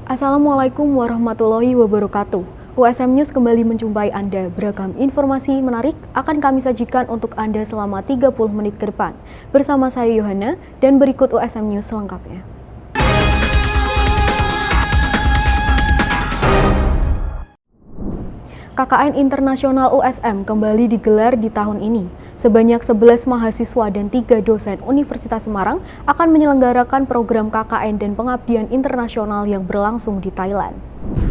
Assalamualaikum warahmatullahi wabarakatuh. USM News kembali menjumpai Anda. Beragam informasi menarik akan kami sajikan untuk Anda selama 30 menit ke depan. Bersama saya Yohana dan berikut USM News selengkapnya. KKN Internasional USM kembali digelar di tahun ini. Sebanyak 11 mahasiswa dan 3 dosen Universitas Semarang akan menyelenggarakan program KKN dan pengabdian internasional yang berlangsung di Thailand.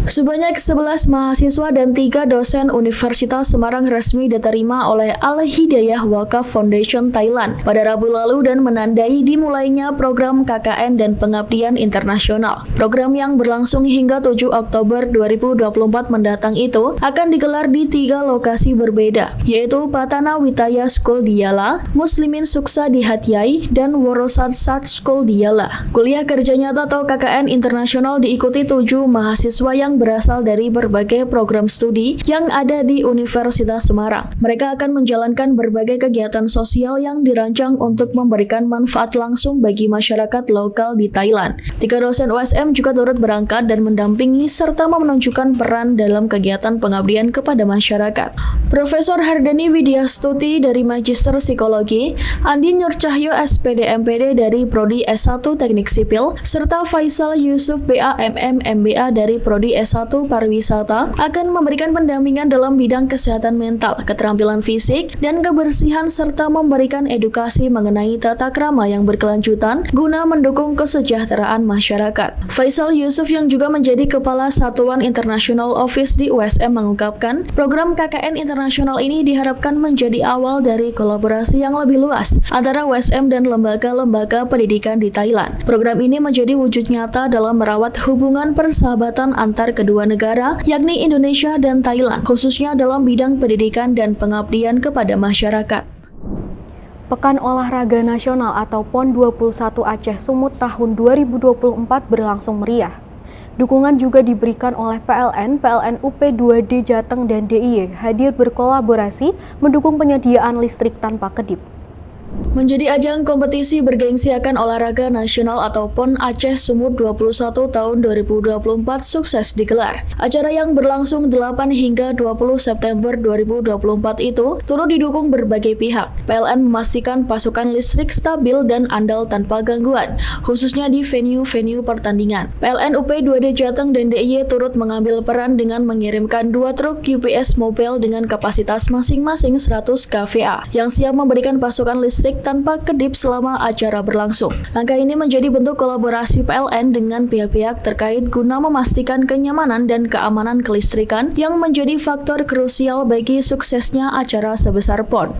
Sebanyak 11 mahasiswa dan 3 dosen Universitas Semarang resmi diterima oleh Al-Hidayah Wakaf Foundation Thailand pada Rabu lalu dan menandai dimulainya program KKN dan pengabdian internasional. Program yang berlangsung hingga 7 Oktober 2024 mendatang itu akan digelar di 3 lokasi berbeda, yaitu Patana Witaya School di Yala, Muslimin Suksa di Hatyai, dan Worosan Sart School di Yala. Kuliah kerja nyata atau KKN internasional diikuti 7 mahasiswa yang berasal dari berbagai program studi yang ada di Universitas Semarang. Mereka akan menjalankan berbagai kegiatan sosial yang dirancang untuk memberikan manfaat langsung bagi masyarakat lokal di Thailand. 3 dosen USM juga turut berangkat dan mendampingi serta menunjukkan peran dalam kegiatan pengabdian kepada masyarakat. Profesor Hardani Widyastuti dari Magister Psikologi, Andi Nurcahyo SPD MPD dari Prodi S1 Teknik Sipil, serta Faisal Yusuf BAMM MBA dari Prodi S1 Pariwisata akan memberikan pendampingan dalam bidang kesehatan mental, keterampilan fisik, dan kebersihan serta memberikan edukasi mengenai tata krama yang berkelanjutan guna mendukung kesejahteraan masyarakat. Faisal Yusuf yang juga menjadi Kepala Satuan International Office di USM mengungkapkan, program KKN internasional ini diharapkan menjadi awal dari kolaborasi yang lebih luas antara USM dan lembaga-lembaga pendidikan di Thailand. Program ini menjadi wujud nyata dalam merawat hubungan persahabatan antar kedua negara, yakni Indonesia dan Thailand, khususnya dalam bidang pendidikan dan pengabdian kepada masyarakat. Pekan Olahraga Nasional atau PON 21 Aceh Sumut tahun 2024 berlangsung meriah. Dukungan juga diberikan oleh PLN UP2D Jateng dan DIY hadir berkolaborasi mendukung penyediaan listrik tanpa kedip. Menjadi ajang kompetisi bergengsi akan olahraga nasional atau PON Aceh Sumut 21 tahun 2024 sukses digelar. Acara yang berlangsung 8 hingga 20 September 2024 itu turut didukung berbagai pihak. PLN memastikan pasokan listrik stabil dan andal tanpa gangguan, khususnya di venue-venue pertandingan. PLN UP2D Jateng dan DIY turut mengambil peran dengan mengirimkan 2 truk UPS mobile dengan kapasitas masing-masing 100 kVA yang siap memberikan pasokan listrik tanpa kedip selama acara berlangsung. Langkah ini menjadi bentuk kolaborasi PLN dengan pihak-pihak terkait guna memastikan kenyamanan dan keamanan kelistrikan yang menjadi faktor krusial bagi suksesnya acara sebesar PON.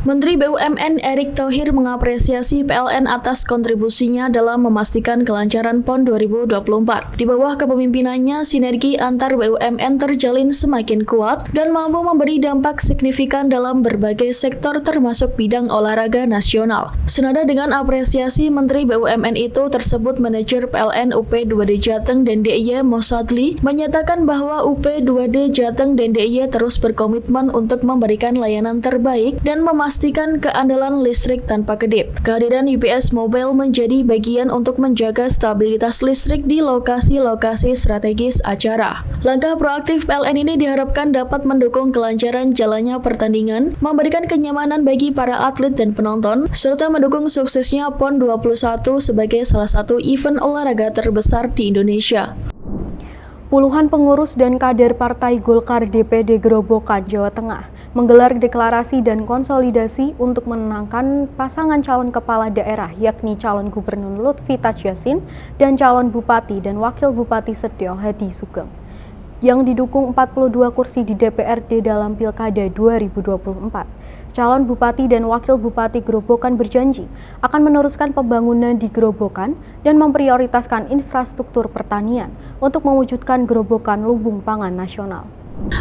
Menteri BUMN Erick Thohir mengapresiasi PLN atas kontribusinya dalam memastikan kelancaran PON 2024. Di bawah kepemimpinannya, sinergi antar BUMN terjalin semakin kuat dan mampu memberi dampak signifikan dalam berbagai sektor termasuk bidang olahraga nasional. Senada dengan apresiasi Menteri BUMN itu tersebut, manajer PLN UP2D Jateng dan DIY Mosadli menyatakan bahwa UP2D Jateng dan DIY terus berkomitmen untuk memberikan layanan terbaik dan memastikan keandalan listrik tanpa kedip. Kehadiran UPS Mobile menjadi bagian untuk menjaga stabilitas listrik di lokasi-lokasi strategis acara. Langkah proaktif PLN ini diharapkan dapat mendukung kelancaran jalannya pertandingan, memberikan kenyamanan bagi para atlet dan penonton, serta mendukung suksesnya PON 21 sebagai salah satu event olahraga terbesar di Indonesia. Puluhan pengurus dan kader Partai Golkar DPD Grobogan, Jawa Tengah menggelar deklarasi dan konsolidasi untuk menenangkan pasangan calon kepala daerah yakni calon Gubernur Lutfi Tajuyasin dan calon Bupati dan Wakil Bupati Setio Hadi Sugeng yang didukung 42 kursi di DPRD dalam Pilkada 2024. Calon Bupati dan Wakil Bupati Grobogan berjanji akan meneruskan pembangunan di Grobogan dan memprioritaskan infrastruktur pertanian untuk mewujudkan Grobogan lumbung pangan nasional.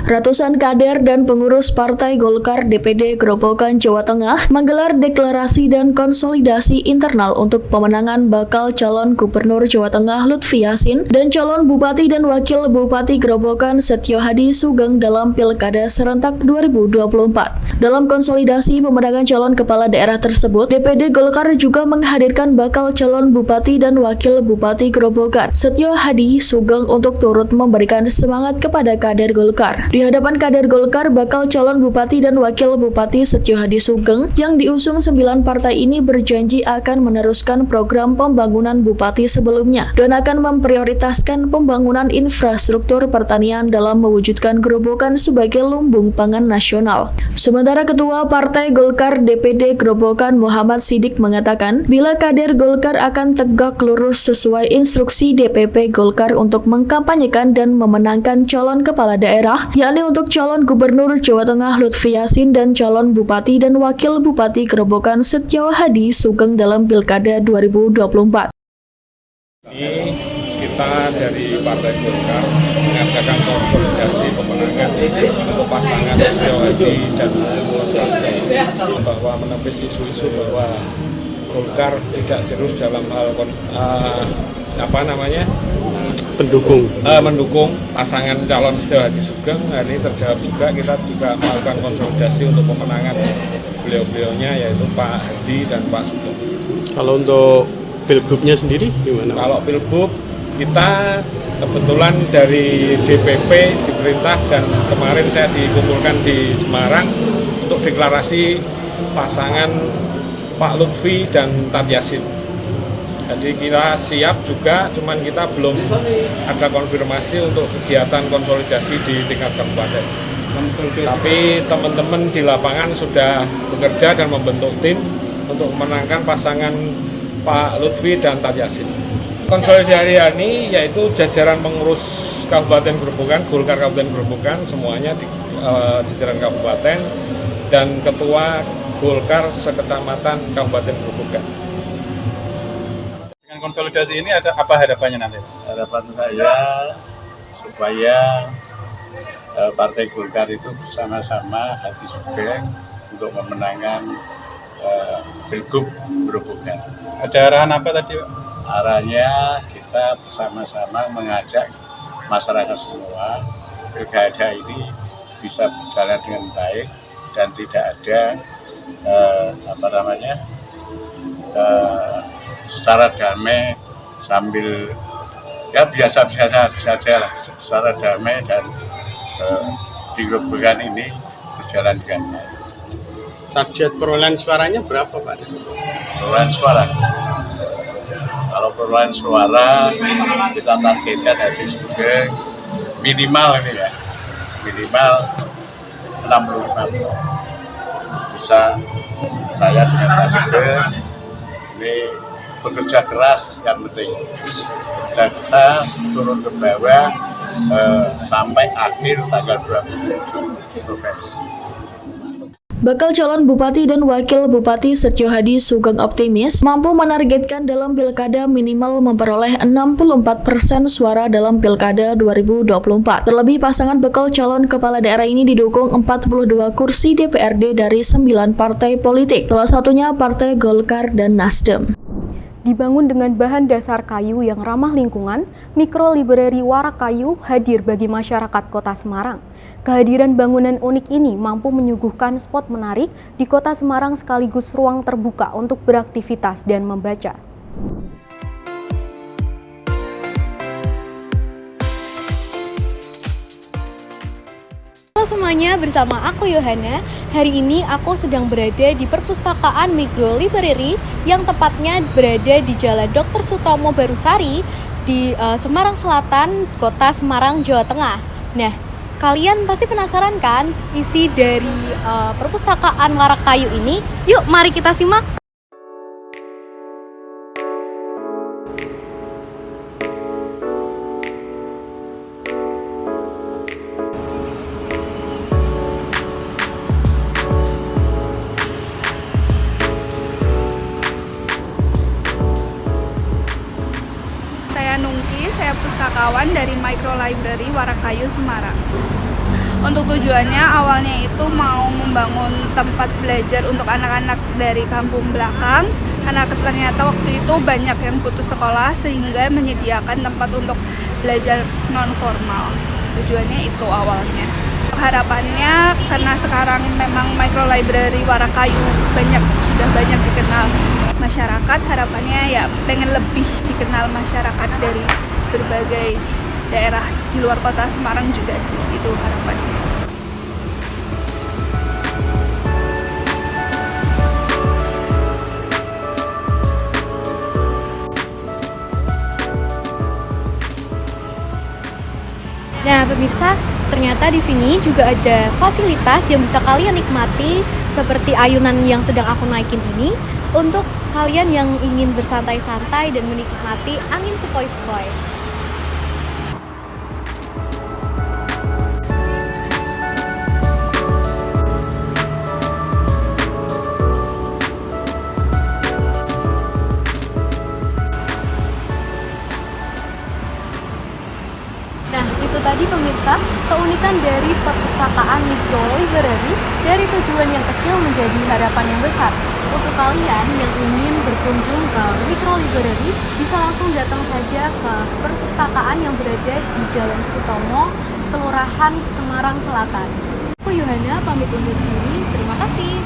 Ratusan kader dan pengurus Partai Golkar DPD Grobogan, Jawa Tengah menggelar deklarasi dan konsolidasi internal untuk pemenangan bakal calon Gubernur Jawa Tengah Lutfi Yassin dan calon Bupati dan Wakil Bupati Grobogan Setio Hadi Sugeng dalam Pilkada serentak 2024. Dalam konsolidasi pemenangan calon kepala daerah tersebut, DPD Golkar juga menghadirkan bakal calon Bupati dan Wakil Bupati Grobogan Setio Hadi Sugeng untuk turut memberikan semangat kepada kader Golkar. Di hadapan kader Golkar, bakal calon Bupati dan Wakil Bupati Setio Hadi Sugeng yang diusung 9 partai ini berjanji akan meneruskan program pembangunan Bupati sebelumnya dan akan memprioritaskan pembangunan infrastruktur pertanian dalam mewujudkan Grobogan sebagai lumbung pangan nasional. Sementara Ketua Partai Golkar DPD Grobogan Muhammad Sidik mengatakan, bila kader Golkar akan tegak lurus sesuai instruksi DPP Golkar untuk mengkampanyekan dan memenangkan calon kepala daerah, yakni untuk calon Gubernur Jawa Tengah Lutfi Yassin dan calon Bupati dan Wakil Bupati Grobogan Setio Hadi Sugeng dalam Pilkada 2024. Ini kita dari Partai Golkar mengadakan konsolidasi pemenangan untuk pasangan Setio Hadi dan bahwa menepis isu-isu bahwa Golkar tidak serius dalam hal mendukung pasangan calon Setio Hadi Sugeng. Hari ini terjawab juga, kita juga melakukan konsolidasi untuk pemenangan beliau-beliaunya, yaitu Pak Hadi dan Pak Sugeng. Kalau untuk pilgubnya sendiri gimana? Kalau pilgub kita kebetulan dari DPP diperintah dan kemarin saya dikumpulkan di Semarang untuk deklarasi pasangan Pak Lutfi dan Tat Yassin. Jadi kita siap juga, cuman kita belum ada konfirmasi untuk kegiatan konsolidasi di tingkat kabupaten. Tapi teman-teman di lapangan sudah bekerja dan membentuk tim untuk memenangkan pasangan Pak Lutfi dan Tat Yassin. Konsolidasi hari ini yaitu jajaran pengurus Kabupaten Grobogan, Golkar Kabupaten Grobogan, semuanya di jajaran kabupaten dan ketua Golkar sekecamatan Kabupaten Grobogan. Konsolidasi ini ada apa harapannya nanti? Harapan saya supaya Partai Golkar itu bersama-sama Hadi Sugeng untuk memenangkan Pilgub Grobogan. Ada arahan apa tadi, Pak? Arahnya kita bersama-sama mengajak masyarakat semua pilkada ini bisa berjalan dengan baik dan tidak ada secara damai sambil ya biasa-biasa saja lah, secara damai dan di Grobogan ini berjalan dengan baik. Target perolehan suaranya berapa, Pak? Perolehan suara. Kalau perolehan suara kita targetkan Hadi Sugeng minimal ini ya, minimal 65%. Bisa saya dengan Pak Sugeng ini bekerja keras, yang penting bekerja keras turun ke bawah sampai akhir tanggal 27 November. Bakal calon Bupati dan Wakil Bupati Setio Hadi Sugeng optimis mampu menargetkan dalam Pilkada minimal memperoleh 64% suara dalam Pilkada 2024. Terlebih pasangan bakal calon kepala daerah ini didukung 42 kursi DPRD dari 9 partai politik, salah satunya Partai Golkar dan Nasdem. Dibangun dengan bahan dasar kayu yang ramah lingkungan, Mikrolibrari Warak Kayu hadir bagi masyarakat Kota Semarang. Kehadiran bangunan unik ini mampu menyuguhkan spot menarik di Kota Semarang sekaligus ruang terbuka untuk beraktivitas dan membaca. Halo semuanya, bersama aku Yohana. Hari ini aku sedang berada di perpustakaan Mikrolibrari yang tepatnya berada di Jalan Dr. Sutomo Barusari di Semarang Selatan, Kota Semarang, Jawa Tengah. Nah, kalian pasti penasaran kan isi dari perpustakaan Warak Kayu ini? Yuk, mari kita simak. Saya Nungki, saya pustakawan dari Mikrolibrari Warak Kayu Semarang. Untuk tujuannya awalnya itu mau membangun tempat belajar untuk anak-anak dari kampung belakang, karena ternyata waktu itu banyak yang putus sekolah sehingga menyediakan tempat untuk belajar non formal. Tujuannya itu awalnya. Harapannya karena sekarang memang micro library Warakayu sudah banyak dikenal masyarakat, harapannya ya pengen lebih dikenal masyarakat dari berbagai daerah di luar kota Semarang juga sih, itu harapannya. Nah, pemirsa, ternyata di sini juga ada fasilitas yang bisa kalian nikmati seperti ayunan yang sedang aku naikin ini untuk kalian yang ingin bersantai-santai dan menikmati angin sepoi-sepoi. Nah, itu tadi pemirsa, keunikan dari perpustakaan micro library dari tujuan yang kecil menjadi harapan yang besar. Untuk kalian yang ingin berkunjung ke micro library, bisa langsung datang saja ke perpustakaan yang berada di Jalan Sutomo, Kelurahan Semarang Selatan. Aku Yohana pamit undur diri, terima kasih.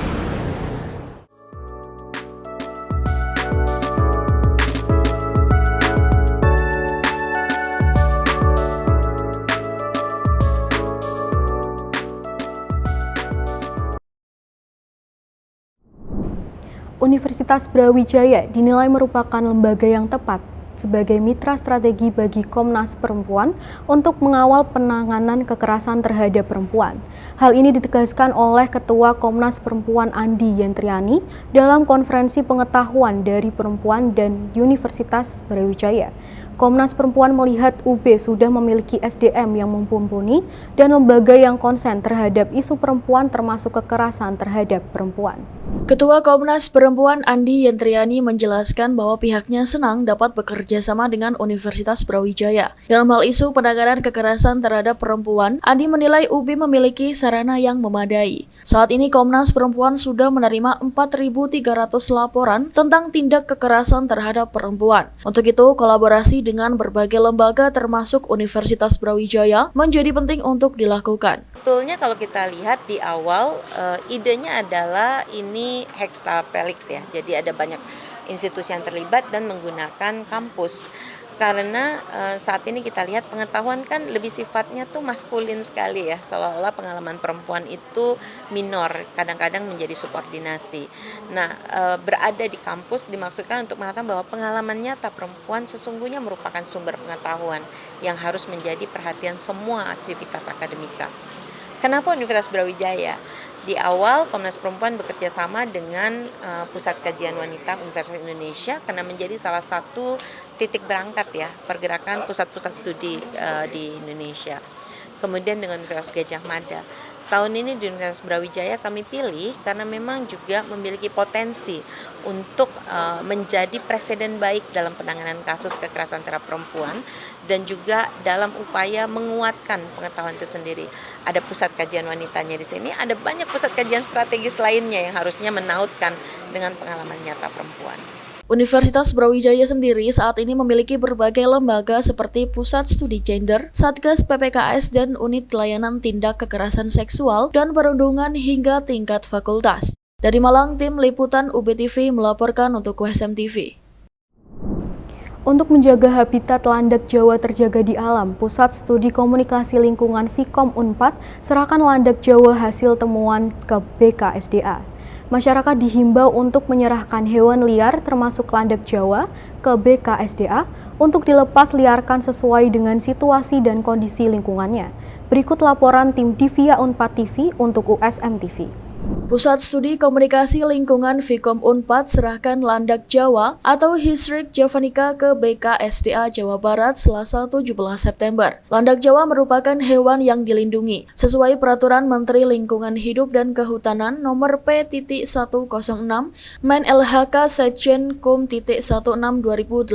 Universitas Brawijaya dinilai merupakan lembaga yang tepat sebagai mitra strategi bagi Komnas Perempuan untuk mengawal penanganan kekerasan terhadap perempuan. Hal ini ditegaskan oleh Ketua Komnas Perempuan Andi Yentriani dalam konferensi pengetahuan dari perempuan dan Universitas Brawijaya. Komnas Perempuan melihat UB sudah memiliki SDM yang mumpuni dan lembaga yang konsen terhadap isu perempuan termasuk kekerasan terhadap perempuan. Ketua Komnas Perempuan Andi Yentriani menjelaskan bahwa pihaknya senang dapat bekerja sama dengan Universitas Brawijaya. Dalam hal isu penanganan kekerasan terhadap perempuan, Andi menilai UB memiliki sarana yang memadai. Saat ini Komnas Perempuan sudah menerima 4.300 laporan tentang tindak kekerasan terhadap perempuan. Untuk itu, kolaborasi dengan berbagai lembaga termasuk Universitas Brawijaya menjadi penting untuk dilakukan. Sebetulnya kalau kita lihat di awal, idenya adalah ini hextapelix ya, jadi ada banyak institusi yang terlibat dan menggunakan kampus. Karena saat ini kita lihat pengetahuan kan lebih sifatnya tuh maskulin sekali ya, seolah-olah pengalaman perempuan itu minor, kadang-kadang menjadi subordinasi. Nah, berada di kampus dimaksudkan untuk mengatakan bahwa pengalaman nyata perempuan sesungguhnya merupakan sumber pengetahuan yang harus menjadi perhatian semua aktivitas akademika. Kenapa Universitas Brawijaya? Di awal Komnas Perempuan bekerja sama dengan Pusat Kajian Wanita Universitas Indonesia karena menjadi salah satu titik berangkat ya pergerakan pusat-pusat studi di Indonesia. Kemudian dengan Universitas Gajah Mada. Tahun ini di Universitas Brawijaya kami pilih karena memang juga memiliki potensi untuk menjadi presiden baik dalam penanganan kasus kekerasan terhadap perempuan dan juga dalam upaya menguatkan pengetahuan itu sendiri. Ada pusat kajian wanitanya di sini, ada banyak pusat kajian strategis lainnya yang harusnya menautkan dengan pengalaman nyata perempuan. Universitas Brawijaya sendiri saat ini memiliki berbagai lembaga seperti Pusat Studi Gender, Satgas PPKS, dan Unit Layanan Tindak Kekerasan Seksual dan Perundungan hingga tingkat fakultas. Dari Malang, tim liputan UBTV melaporkan untuk USM TV. Untuk menjaga habitat landak Jawa terjaga di alam, Pusat Studi Komunikasi Lingkungan Vkom Unpad serahkan landak Jawa hasil temuan ke BKSDA. Masyarakat dihimbau untuk menyerahkan hewan liar termasuk landak Jawa ke BKSDA untuk dilepas liarkan sesuai dengan situasi dan kondisi lingkungannya. Berikut laporan tim Divia Unpad TV untuk USM TV. Pusat Studi Komunikasi Lingkungan Vkom Unpad serahkan landak Jawa atau Hisrik javanica ke BKSDA Jawa Barat Selasa 17 September. Landak Jawa merupakan hewan yang dilindungi sesuai Peraturan Menteri Lingkungan Hidup dan Kehutanan Nomor P.106 Men LHK Sekjen Kum 16 2018.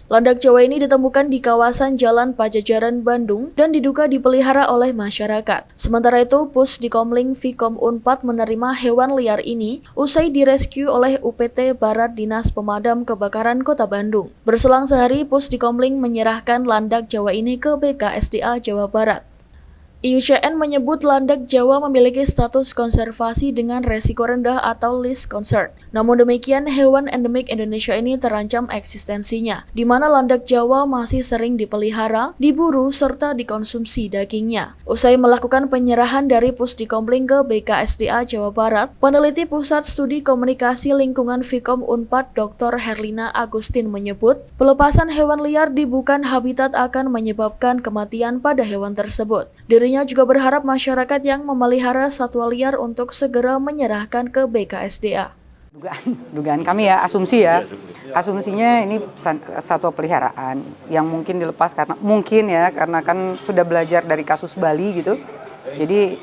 Landak Jawa ini ditemukan di kawasan Jalan Pajajaran Bandung dan diduga dipelihara oleh masyarakat. Sementara itu, Pusdikomling Vkom Unpad menerima hewan liar ini usai direscue oleh UPT Barat Dinas Pemadam Kebakaran Kota Bandung. Berselang sehari, Pusdikomling menyerahkan landak Jawa ini ke BKSDA Jawa Barat. IUCN menyebut landak Jawa memiliki status konservasi dengan resiko rendah atau least concern. Namun demikian, hewan endemik Indonesia ini terancam eksistensinya, di mana landak Jawa masih sering dipelihara, diburu, serta dikonsumsi dagingnya. Usai melakukan penyerahan dari Pusdikomling ke BKSDA Jawa Barat, peneliti Pusat Studi Komunikasi Lingkungan Vkom Unpad Dr. Herlina Agustin menyebut, pelepasan hewan liar di bukan habitat akan menyebabkan kematian pada hewan tersebut. Dirinya juga berharap masyarakat yang memelihara satwa liar untuk segera menyerahkan ke BKSDA. Dugaan kami ya, asumsinya ini satwa peliharaan yang mungkin dilepas karena kan sudah belajar dari kasus Bali gitu, jadi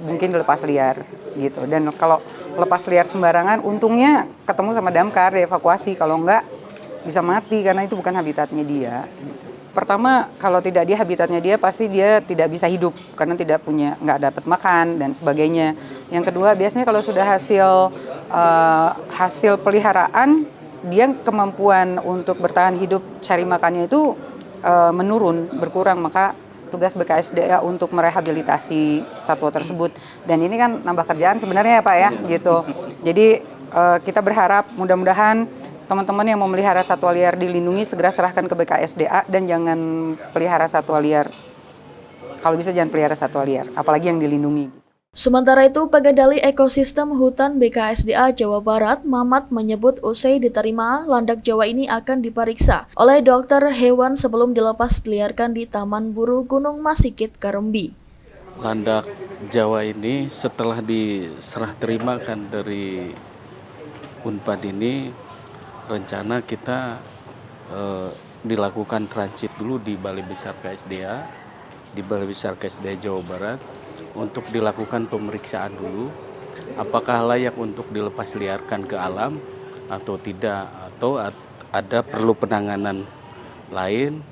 mungkin dilepas liar gitu. Dan kalau lepas liar sembarangan, untungnya ketemu sama damkar, dievakuasi. Kalau enggak bisa mati karena itu bukan habitatnya dia. Pertama, kalau tidak dia habitatnya dia, pasti dia tidak bisa hidup karena nggak dapat makan dan sebagainya. Yang kedua, biasanya kalau sudah hasil peliharaan, dia kemampuan untuk bertahan hidup cari makannya itu menurun, berkurang. Maka tugas BKSDA untuk merehabilitasi satwa tersebut. Dan ini kan nambah kerjaan sebenarnya ya Pak ya, gitu. Jadi kita berharap mudah-mudahan teman-teman yang memelihara satwa liar dilindungi, segera serahkan ke BKSDA dan jangan pelihara satwa liar. Kalau bisa jangan pelihara satwa liar, apalagi yang dilindungi. Sementara itu, Pengendali Ekosistem Hutan BKSDA Jawa Barat, Mamat, menyebut usai diterima, landak Jawa ini akan diperiksa oleh dokter hewan sebelum dilepas liarkan di Taman Buru Gunung Masikit, Karembi. Landak Jawa ini setelah diserah terimakan dari Unpad ini, rencana kita dilakukan transit dulu di Balai Besar KSDA, Jawa Barat, untuk dilakukan pemeriksaan dulu, apakah layak untuk dilepas liarkan ke alam atau tidak, atau ada perlu penanganan lain,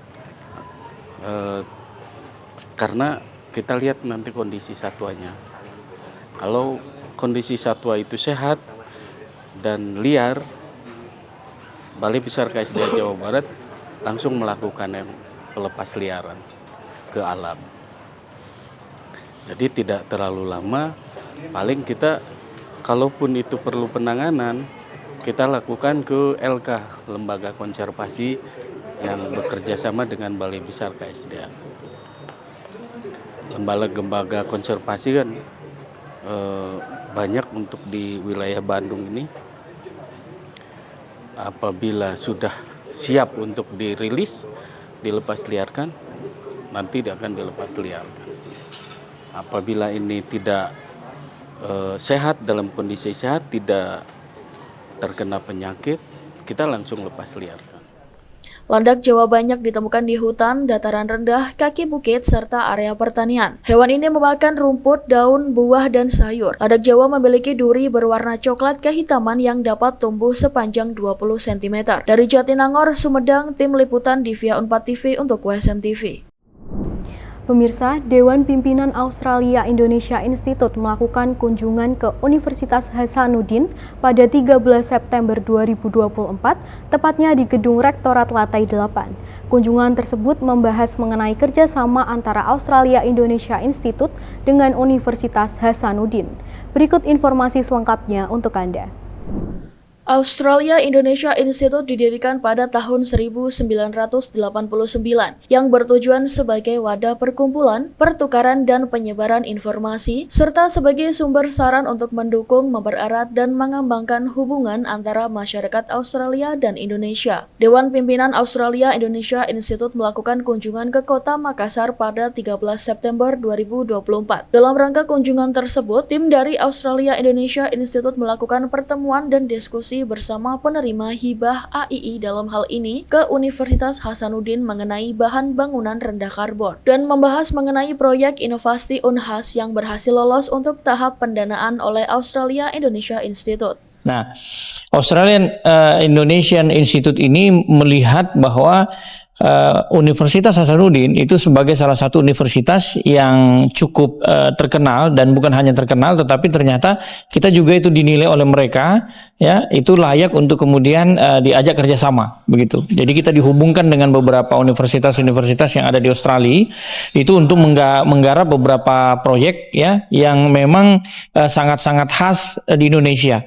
karena kita lihat nanti kondisi satwanya. Kalau kondisi satwa itu sehat dan liar, Balai Besar KSDA Jawa Barat langsung melakukan pelepas liaran ke alam. Jadi tidak terlalu lama, paling kita kalaupun itu perlu penanganan, kita lakukan ke LK, Lembaga Konservasi yang bekerja sama dengan Balai Besar KSDA. Lembaga konservasi kan banyak untuk di wilayah Bandung ini. Apabila sudah siap untuk dirilis, dilepas liarkan, nanti akan dilepas liarkan. Apabila ini tidak sehat, dalam kondisi sehat, tidak terkena penyakit, kita langsung lepas liarkan. Landak Jawa banyak ditemukan di hutan, dataran rendah, kaki bukit, serta area pertanian. Hewan ini memakan rumput, daun, buah, dan sayur. Landak Jawa memiliki duri berwarna coklat kehitaman yang dapat tumbuh sepanjang 20 cm. Dari Jatinangor, Sumedang, Tim Liputan Divia Unpad TV untuk WSM TV. Pemirsa, Dewan Pimpinan Australia Indonesia Institute melakukan kunjungan ke Universitas Hasanuddin pada 13 September 2024, tepatnya di Gedung Rektorat Lantai 8. Kunjungan tersebut membahas mengenai kerjasama antara Australia Indonesia Institute dengan Universitas Hasanuddin. Berikut informasi selengkapnya untuk Anda. Australia Indonesia Institute didirikan pada tahun 1989 yang bertujuan sebagai wadah perkumpulan, pertukaran dan penyebaran informasi serta sebagai sumber saran untuk mendukung, mempererat dan mengembangkan hubungan antara masyarakat Australia dan Indonesia. Dewan Pimpinan Australia Indonesia Institute melakukan kunjungan ke Kota Makassar pada 13 September 2024. Dalam rangka kunjungan tersebut, tim dari Australia Indonesia Institute melakukan pertemuan dan diskusi bersama penerima hibah AII dalam hal ini ke Universitas Hasanuddin mengenai bahan bangunan rendah karbon dan membahas mengenai proyek inovasi Unhas yang berhasil lolos untuk tahap pendanaan oleh Australia Indonesia Institute. Nah, Australian Indonesian Institute ini melihat bahwa Universitas Hasanuddin itu sebagai salah satu universitas yang cukup terkenal, dan bukan hanya terkenal tetapi ternyata kita juga itu dinilai oleh mereka ya itu layak untuk kemudian diajak kerjasama begitu. Jadi kita dihubungkan dengan beberapa universitas-universitas yang ada di Australia itu untuk menggarap beberapa proyek ya yang memang sangat-sangat khas di Indonesia.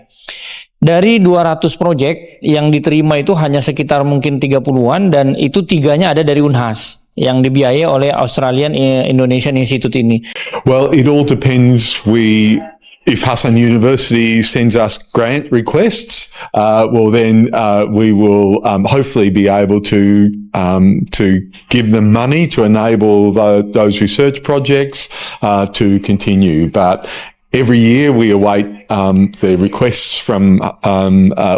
Dari 200 proyek yang diterima itu hanya sekitar mungkin 30-an, dan itu 3-nya ada dari Unhas yang dibiayai oleh Australian Indonesian Institute ini. Well, it all depends. If Hassan University sends us grant requests, well then we will hopefully be able to give them money to enable those research projects to continue. But every year we await the requests from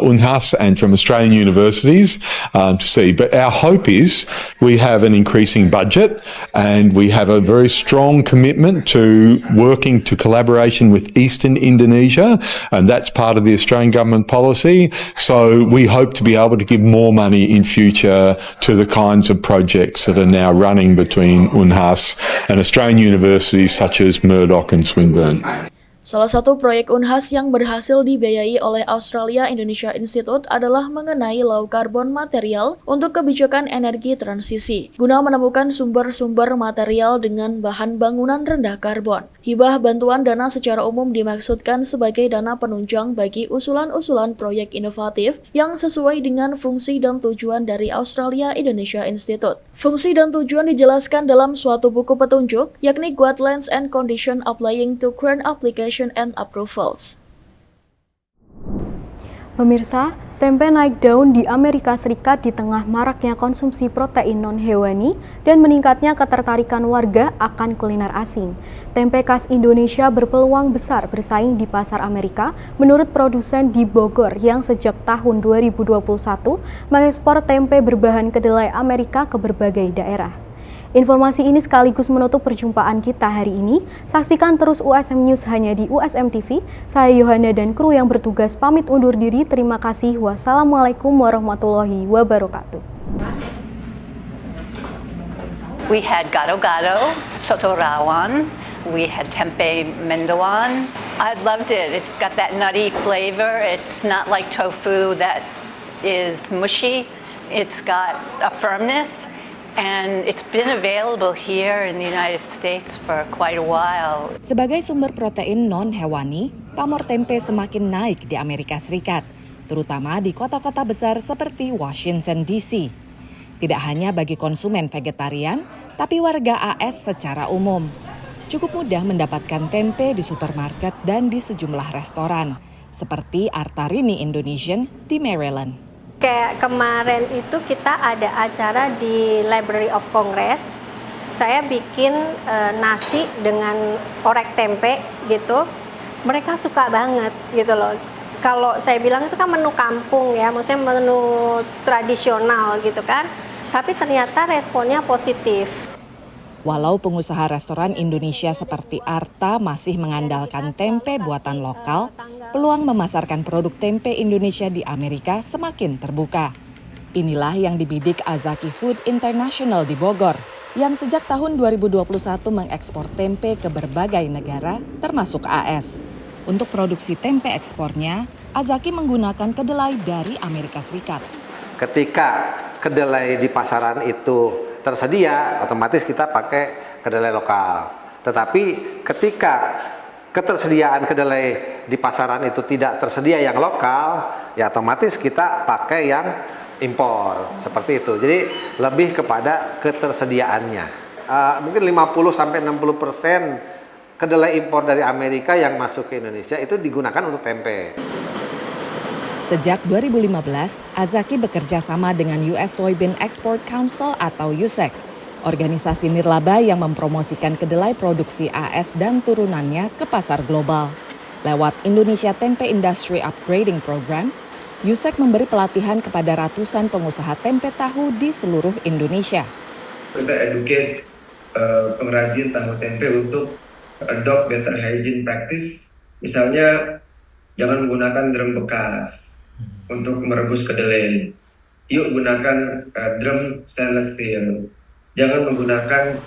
Unhas and from Australian universities to see. But our hope is we have an increasing budget and we have a very strong commitment to working to collaboration with Eastern Indonesia, and that's part of the Australian government policy. So we hope to be able to give more money in future to the kinds of projects that are now running between Unhas and Australian universities such as Murdoch and Swinburne. Salah satu proyek Unhas yang berhasil dibiayai oleh Australia Indonesia Institute adalah mengenai low carbon material untuk kebijakan energi transisi, guna menemukan sumber-sumber material dengan bahan bangunan rendah karbon. Hibah bantuan dana secara umum dimaksudkan sebagai dana penunjang bagi usulan-usulan proyek inovatif yang sesuai dengan fungsi dan tujuan dari Australia Indonesia Institute. Fungsi dan tujuan dijelaskan dalam suatu buku petunjuk, yakni Guidelines and Condition Applying to Current Application and Approvals. Pemirsa, tempe naik daun di Amerika Serikat di tengah maraknya konsumsi protein non-hewani dan meningkatnya ketertarikan warga akan kuliner asing. Tempe khas Indonesia berpeluang besar bersaing di pasar Amerika menurut produsen di Bogor yang sejak tahun 2021 mengekspor tempe berbahan kedelai Amerika ke berbagai daerah. Informasi ini sekaligus menutup perjumpaan kita hari ini. Saksikan terus USM News hanya di USM TV. Saya Yohana dan kru yang bertugas pamit undur diri. Terima kasih. Wassalamualaikum warahmatullahi wabarakatuh. We had gado-gado, soto rawon, we had tempe mendoan. I loved it. It's got that nutty flavor. It's not like tofu that is mushy. It's got a firmness. And it's been available here in the United States for quite a while. Sebagai sumber protein non-hewani, pamor tempe semakin naik di Amerika Serikat, terutama di kota-kota besar seperti Washington DC. Tidak hanya bagi konsumen vegetarian, tapi warga AS secara umum. Cukup mudah mendapatkan tempe di supermarket dan di sejumlah restoran, seperti Artarini Indonesian di Maryland. Kayak kemarin itu kita ada acara di Library of Congress. Saya bikin nasi dengan orek tempe gitu. Mereka suka banget gitu loh. Kalau saya bilang itu kan menu kampung ya, maksudnya menu tradisional gitu kan. Tapi ternyata responnya positif. Walau pengusaha restoran Indonesia seperti Arta masih mengandalkan tempe buatan lokal, peluang memasarkan produk tempe Indonesia di Amerika semakin terbuka. Inilah yang dibidik Azaki Food International di Bogor, yang sejak tahun 2021 mengekspor tempe ke berbagai negara, termasuk AS. Untuk produksi tempe ekspornya, Azaki menggunakan kedelai dari Amerika Serikat. Ketika kedelai di pasaran itu tersedia, otomatis kita pakai kedelai lokal. Tetapi ketika ketersediaan kedelai di pasaran itu tidak tersedia yang lokal, ya otomatis kita pakai yang impor seperti itu. Jadi lebih kepada ketersediaannya. Mungkin 50-60% kedelai impor dari Amerika yang masuk ke Indonesia itu digunakan untuk tempe. Sejak 2015, Azaki bekerja sama dengan US Soybean Export Council atau USEC, organisasi nirlaba yang mempromosikan kedelai produksi AS dan turunannya ke pasar global. Lewat Indonesia Tempe Industry Upgrading Program, USEC memberi pelatihan kepada ratusan pengusaha tempe tahu di seluruh Indonesia. Kita educate pengrajin tahu tempe untuk adopt better hygiene practice. Misalnya, jangan menggunakan drum bekas untuk merebus kedelai. Yuk gunakan drum stainless steel. Jangan menggunakan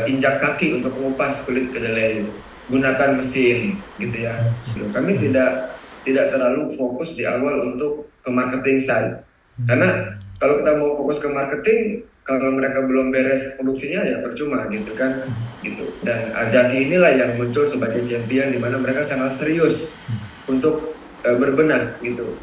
injak kaki untuk mengupas kulit kedelai. Gunakan mesin, gitu ya. Kami tidak terlalu fokus di awal untuk ke marketing side. Karena kalau kita mau fokus ke marketing, kalau mereka belum beres produksinya ya percuma gitu kan. Gitu. Dan Azaki inilah yang muncul sebagai champion di mana mereka sangat serius untuk berbenah gitu.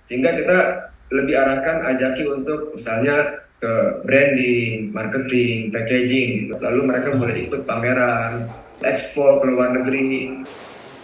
Sehingga kita lebih arahkan Azaki untuk misalnya ke branding, marketing, packaging gitu. Lalu mereka mulai ikut pameran, ekspor ke luar negeri.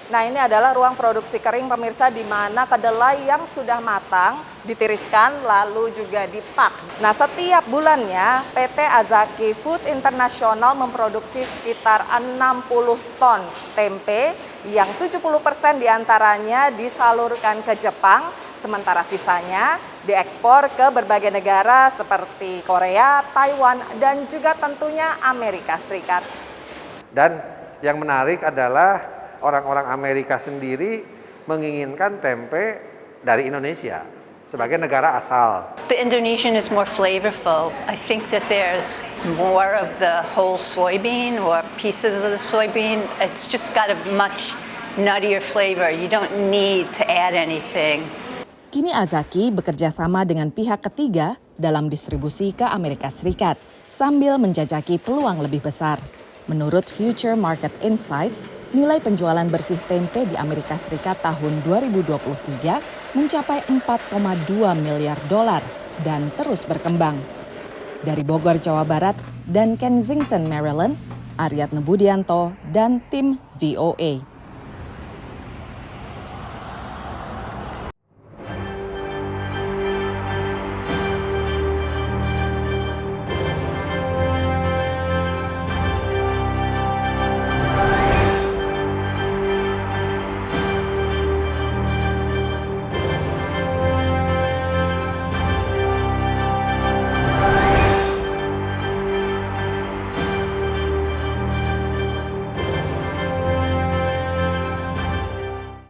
Nah, ini adalah ruang produksi kering pemirsa di mana kedelai yang sudah matang ditiriskan lalu juga dipak. Nah, setiap bulannya PT Azaki Food International memproduksi sekitar 60 ton tempe yang 70% diantaranya disalurkan ke Jepang, sementara sisanya diekspor ke berbagai negara seperti Korea, Taiwan, dan juga tentunya Amerika Serikat. Dan yang menarik adalah orang-orang Amerika sendiri menginginkan tempe dari Indonesia sebagai negara asal. The Indonesian is more flavorful. I think that there's more of the whole soybean or pieces of the soybean. It's just got a much nuttier flavor. You don't need to add anything. Kini Azaki bekerja sama dengan pihak ketiga dalam distribusi ke Amerika Serikat sambil menjajaki peluang lebih besar. Menurut Future Market Insights, nilai penjualan bersih tempe di Amerika Serikat tahun 2023 mencapai 4,2 miliar dolar dan terus berkembang. Dari Bogor, Jawa Barat dan Kensington, Maryland, Aryatna Budianto dan tim VOA.